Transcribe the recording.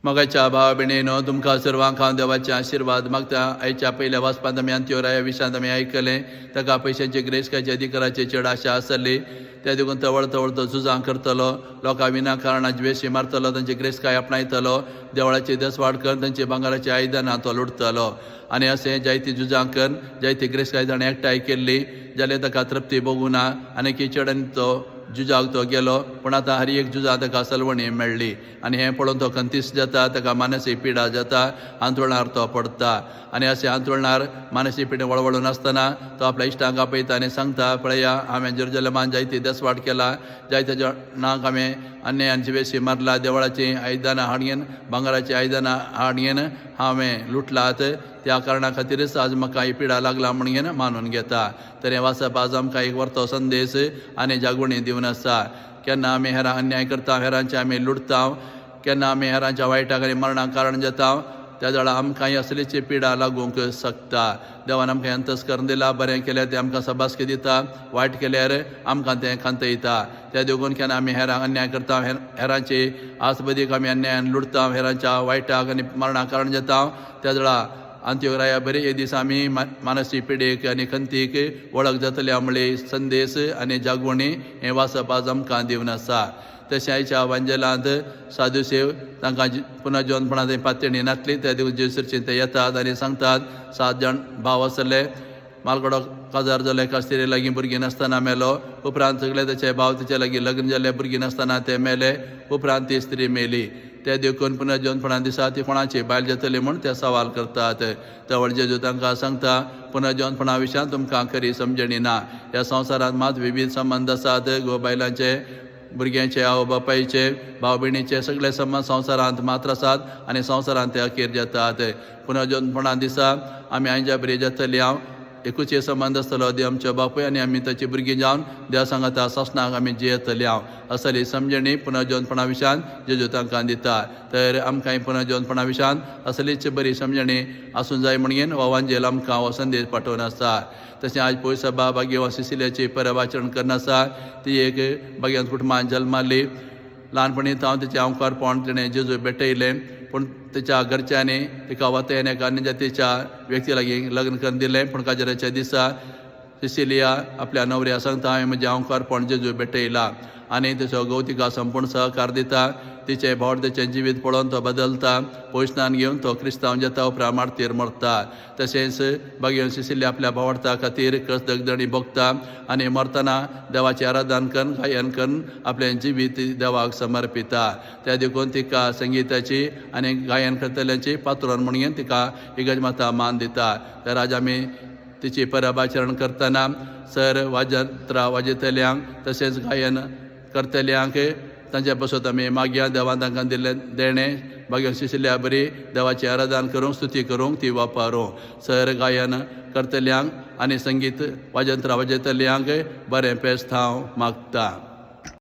मोगाच्या भाव भयणीनो तुमकां सर्वांक हांव देवाचे आशिर्वाद मागता. आयच्या पयल्या वाचपांत आमी अंत्योराया विशयांत आमी आयकलें ताका पयशांचे ग्रेस्काचे अधिकाराची चड आशा आसली. त्या देखून तवळ तो झुजां करतलो, लोकां विनाकारणां द्वेशी मारतलो, तांची ग्रेस्काय आपणायतलो, देवळाची दसवाड कर, तांची भांगाराची आयदनां तो लुटतलो. आनी अशें जायती झुजां कर, जायती ग्रेस्काय ताणें एकठांय केल्ली जाल्यार ताका तृप्ती भोगूं ना. आनी किचडांनी तो झुजाक तो गेलो, पूण आतां हर एक झुजां ताका सलवणी मेळ्ळी. आनी हें पळोवन तो खंतीस जाता, ताका मानसीक पिडा जाता, अंथरुणार तो पडटा. आनी अशें अंथरुणार मानसीक पिडे वळवळून नासतना तो आपल्या इश्टांक आपयता आनी सांगता, पळया हांवें जेरुजलेमान जायती दसवाड केला, जायत्या जाणांक हांवें अन्यायान वेशी मारला, देवळाची आयदनां हाडयेन, भांगाराची आयदनां हाडयेन हांवें लुटलात, त्या कारणा खातीरच आज म्हाका ही पिडा लागला म्हणून मानून घेता. तर हें वाचप आज आमकां एक व्हरतो संदेश आनी जागवणी दिवन आसा. केन्ना आमी हेरांक अन्याय करता, हेरांचे आमी लुटता, केन्ना आमी हेरांच्या वायटाक आनी मरणाक कारण जाता, त्या वेळा आमकांय असलीची पिडा लागूंक शकता. देवान आमकां अंतस्करण दिला, बरें केल्यार तें आमकां सबासकी दिता, वायट केल्यार आमकां तें खंतयता. त्या देखून केन्ना आमी हेरांक अन्याय करता, हेरांची आसबदीक आमी अन्यायान लुटता, हेरांच्या वायटाक आनी मरणाक कारण जाता, त्या वेळा अंत्योराया बरे एक दीस आमी मानसीक पिडेक आनी खंतीक वळख जातले आमळे संदेश आनी जागवणी हें वाचप आज आमकां दिवन आसा. तशें आयच्या वांजेलांत साधुसेव तांकां पुनर्जन्मपणांत पातळी नासली, त्या देखून जेसूरची ते येतात आनी सांगतात 7 जाण भाव आसले, मालगडो काजार जालो, एका स्त्री लागीं भुरगीं नासतना मेलो, उपरांत सगळे ताचे भाव ताचे लागीं लग्न जाले, भुरगीं नासतना ते मेले, उपरांत ती स्त्री मेली. ते देखून पुनर्जन्मपणा दिसा ती कोणाची बायल जातली म्हूण ते सवाल करतात. तवळ जेजू तांकां सांगता, पुनर्जन्मपणा विशयान तुमकां खरी समजणी ना. ह्या संवसारांत मात विविध संबंध आसात, घोव बायलांचे, भुरग्यांचे, आवय बापायचे, भाव भयणीचे सगळे संबंध संवसारांत मात्र आसात आनी संवसारांत ते अखेर जातात. पुनर्जन्मपणा दिसा आमी आयच्या बरी जातली हांव एकूच संबंध आसतलो, देव आमचे बापूय आनी आमी ताची भुरगीं जावन देव सांगता ससनाक आमी जियेतली हांव असली समजणी पुनर्जन्मपणा विशयान जेजू तांकां दिता. तर आमकांय पुनर्जन्मपणा विशयान असलीच बरी समजणी आसूं जाय म्हणून हो वांजेल आमकां हो संदेश पाठोवन आसा. तशें आज पयस सभा भाग्यवान सिसिलियाची परब आचरण करना आसा. ती एक भाग्यवान कुटुंबान जल्माली. ल्हानपणी हांव तिचें अवकारपण तिणें जेजू भेटयलें, पूण तिच्या घरच्यांनी तिका वतेन एका अन्य जातीच्या व्यक्ती लागीं लग्न करून दिलें. पूण काजराच्या दिसा सिसिलिया आपल्या नवऱ्या सांगता, हांवें म्हजें अवकारपण जेजू भेटयलां आनी तिचो घोव तिका संपूर्ण सहकार दिता. तिचें भाव तिचें जिवीत पळोवन तो बदलता, पयसणान घेवन तो क्रिस्तांव जाता, उपरांत मारतीर मरता. तशेंच भाग्यवान सिसिलिया आपल्या भावार्था खातीर कस दगदणी भोगता आनी मरतना देवाचें आराधन करून गायन करून आपलें जिवीत देवाक समर्पिता. त्या देखून तिका संगीताची आनी गायन करतल्यांची पात्रोन म्हणून तिका इगर्जमाता मान दिता. तर आज आमी तिची परब आचरण करतना सर वाजंत्रां वाजयतल्यांक तशेंच गायन करतल्यांक तांचे पासून आमी मागया देवान तांकां दिल्लें देणें भाग्यवान सिसिलिया बरी देवाचें आराधन करूंक स्तुती करूंक ती वापरूं. सर गायन करतल्यांक आनी संगीत वाजंत्रां वाजयतल्यांक बरें पेस्त हांव मागता.